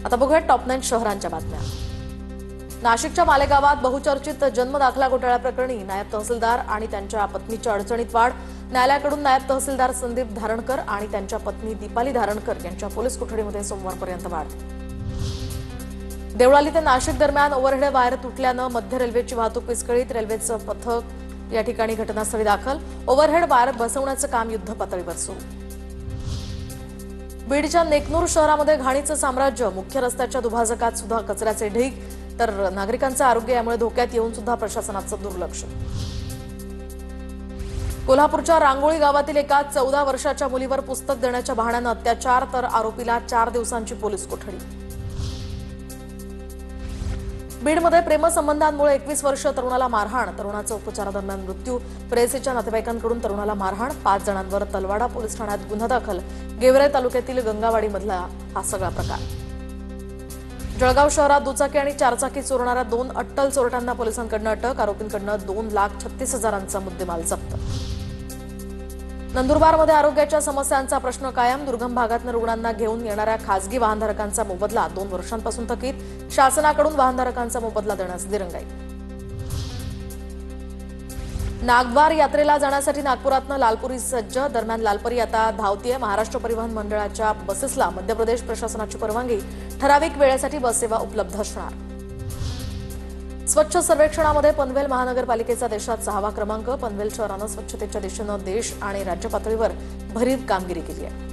आता बघूया टॉप 9 शहरांच्या बातम्या। नाशिकच्या मालेगावात बहुचर्चित जन्म दाखला घोटाळा प्रकरणी नायब तहसीलदार आणि त्यांच्या पत्नीच्या अडचणीत वाढ। न्यायालयाकडून नायब तहसीलदार संदीप धारणकर आणि त्यांच्या पत्नी दीपाली धारणकर यांच्या पोलीस कोठडीमध्ये सोमवारपर्यंत वाढ। देवळाली ते नाशिक दरम्यान ओव्हरहेड वायर तुटल्यानं मध्य रेल्वेची वाहतूक विस्कळीत। रेल्वेचं पथक या ठिकाणी घटनास्थळी दाखल। ओव्हरहेड वायर बसवण्याचं काम युद्धपातळीवर सुरू। बीडच्या नेकनूर शहरामध्ये घाणीचं साम्राज्य। मुख्य रस्त्याच्या दुभाजकात सुद्धा कचऱ्याचे ढीग, तर नागरिकांचं आरोग्य यामुळे धोक्यात येऊन सुद्धा प्रशासनाचं दुर्लक्ष। कोल्हापूरच्या रांगोळी गावातील एका 14 वर्षाच्या मुलीवर पुस्तक देण्याच्या बहाण्यानं अत्याचार, तर आरोपीला 4 दिवसांची पोलीस कोठडी। बीडमध्ये प्रेमसंबंधांमुळे 21 वर्षीय तरुणाला मारहाण, तरुणाचा उपचारादरम्यान मृत्यू। प्रेयसीच्या नातेवाईकांकडून तरुणाला मारहाण, 5 जणांवर तलवाडा पोलीस ठाण्यात गुन्हा दाखल। गेवराई तालुक्यातील गंगावाडीमधला हा सगळा प्रकार। जळगाव शहरात दुचाकी आणि चारचाकी चोरणाऱ्या 2 अट्टल चोरट्यांना पोलिसांकडून अटक। आरोपींकडून 2,36,000चा मुद्देमाल जप्त। नंदुरबारमध्ये आरोग्याच्या समस्यांचा प्रश्न कायम। दुर्गम भागातून रुग्णांना घेऊन येणाऱ्या खासगी वाहनधारकांचा मोबदला 2 वर्षांपासून थकीत। शासनाकडून वाहनधारकांचा मोबदला देण्यास दिरंगाई। नागद्वार यात्रेला जाण्यासाठी नागपुरातनं लालपुरी सज्ज। दरम्यान लालपरी आता धावतीये। महाराष्ट्र परिवहन मंडळाच्या बसेसला मध्य प्रदेश प्रशासनाची परवानगी। ठराविक वेळेसाठी बस सेवा उपलब्ध असणार। स्वच्छ सर्वेक्षणामध्ये पनवेल महानगरपालिकेचा देशात 6वा क्रमांक। पनवेल शहरानं स्वच्छतेच्या दिशेनं देश आणि राज्य पातळीवर भरीव कामगिरी केली आहे।